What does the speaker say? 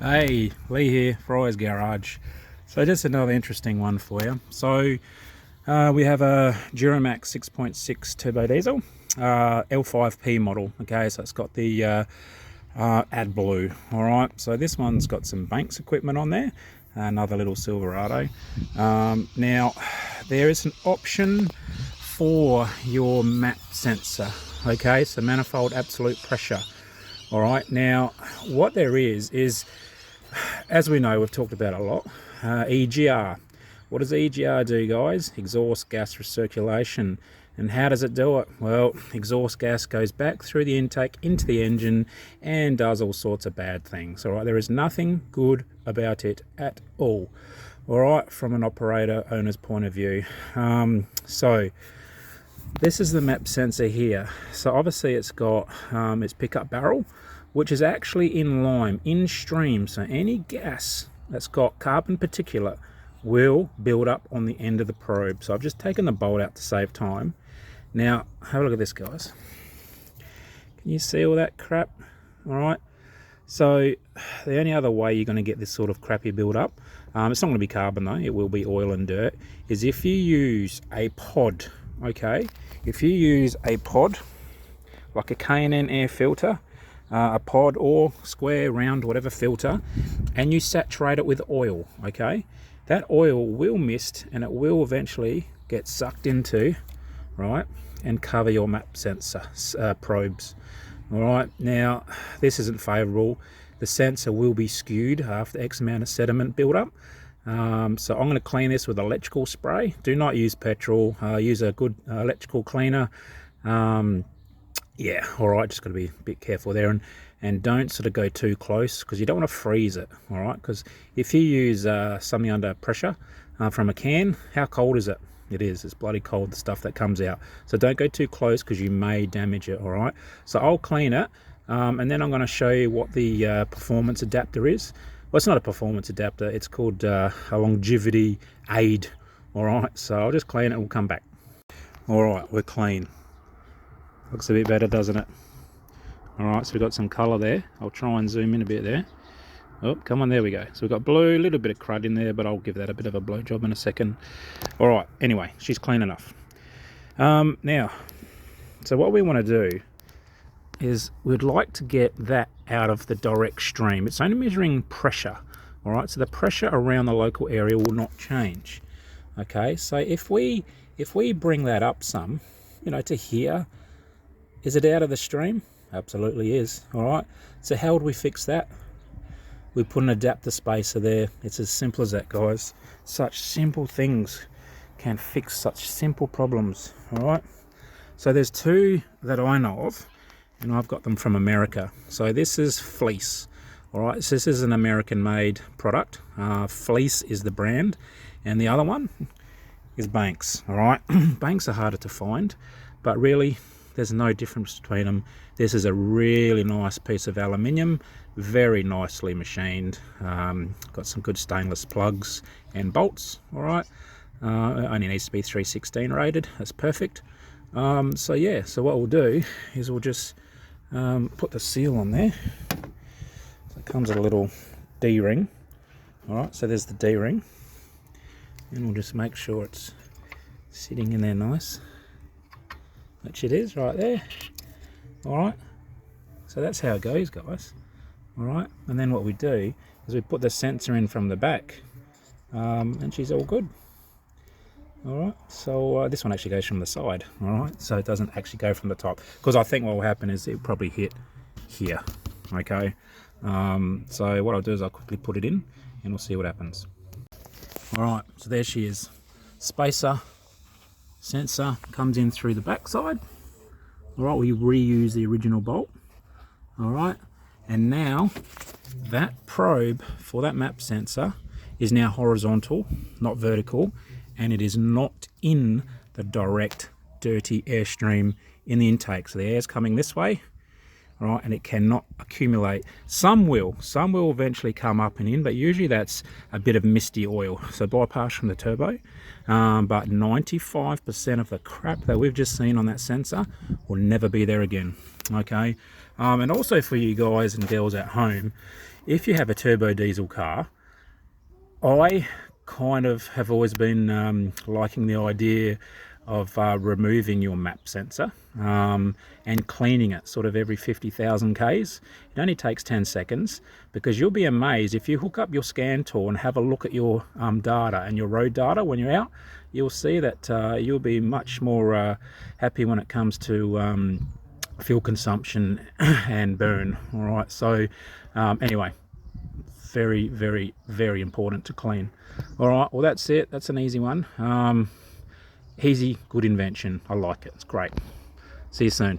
Hey, Lee here, Fry's Garage. So just another interesting one for you. So we have a Duramax 6.6 turbo diesel, l5p model. Okay, so it's got the AdBlue. All right, so this one's got some Banks equipment on there, another little Silverado. Now there is an option for your map sensor. Okay, so manifold absolute pressure. All right, now what there is, as we know, we've talked about a lot, EGR. What does EGR do, guys? Exhaust gas recirculation. And how does it do it? Well, exhaust gas goes back through the intake into the engine and does all sorts of bad things. All right, there is nothing good about it at all. All right, from an operator owner's point of view. So this is the map sensor here. So obviously it's got its pickup barrel, which is actually in lime, in stream. So any gas that's got carbon particulate will build up on the end of the probe. So I've just taken the bolt out to save time. Now, have a look at this, guys. Can you see all that crap? All right. So the only other way you're going to get this sort of crappy build up, it's not going to be carbon though, it will be oil and dirt, is if you use a pod. Okay, if you use a pod, like a K&N air filter, a pod or square, round, whatever filter, and you saturate it with oil, okay, that oil will mist and it will eventually get sucked into, right, and cover your map sensor probes. All right, now this isn't favorable. The sensor will be skewed after X amount of sediment buildup. So I'm going to clean this with electrical spray. Do not use petrol. Use a good electrical cleaner. Yeah, all right, just got to be a bit careful there, and don't sort of go too close because you don't want to freeze it. All right, because if you use something under pressure from a can, how cold is it? It's bloody cold, the stuff that comes out. So don't go too close because you may damage it. All right, so I'll clean it, and then I'm going to show you what the performance adapter is. Well, it's not a performance adapter, it's called a longevity aid. All right, so I'll just clean it and we'll come back. All right, we're clean. Looks a bit better, doesn't it? All right, so we've got some color there. I'll try and zoom in a bit there. Oh, come on, there we go. So we've got blue, a little bit of crud in there, but I'll give that a bit of a blow job in a second. All right, anyway, she's clean enough. Now, so what we want to do is we'd like to get that out of the direct stream. It's only measuring pressure. All right, so the pressure around the local area will not change. Okay, so if we bring that up some, you know, to here, is it out of the stream? Absolutely is. All right, so how would we fix that? We put an adapter spacer there. It's as simple as that, guys. Such simple things can fix such simple problems. All right, so there's two that I know of, and I've got them from America. So this is Fleece. All right, so this is an American made product. Fleece is the brand, and the other one is Banks. All right, Banks are harder to find, but really there's no difference between them. This is a really nice piece of aluminium, very nicely machined. Got some good stainless plugs and bolts. All right, it only needs to be 316 rated. That's perfect. So yeah, so what we'll do is we'll just put the seal on there. So it comes with a little D-ring. All right, so there's the D-ring, and we'll just make sure it's sitting in there nice, which it is right there. All right, so that's how it goes, guys. All right, and then what we do is we put the sensor in from the back, and she's all good. All right, so this one actually goes from the side. All right, so it doesn't actually go from the top, because I think what will happen is it'll probably hit here. Okay, so what I'll do is I'll quickly put it in and we'll see what happens. All right, so there she is. Spacer sensor comes in through the back side. All right, we reuse the original bolt. All right, and now that probe for that map sensor is now horizontal, not vertical, and it is not in the direct dirty airstream in the intake. So the air's coming this way, all right, and it cannot accumulate. Some will eventually come up and in, but usually that's a bit of misty oil, so bypass from the turbo. But 95% of the crap that we've just seen on that sensor will never be there again. Okay, and also for you guys and girls at home, If you have a turbo diesel car, I kind of have always been liking the idea of removing your map sensor and cleaning it sort of every 50,000 Ks. It only takes 10 seconds, because you'll be amazed if you hook up your scan tool and have a look at your data and your road data when you're out. You'll see that you'll be much more happy when it comes to fuel consumption and burn. All right, so anyway, very, very, very important to clean. All right, well, that's it. That's an easy one. Easy, good invention. I like it. It's great. See you soon.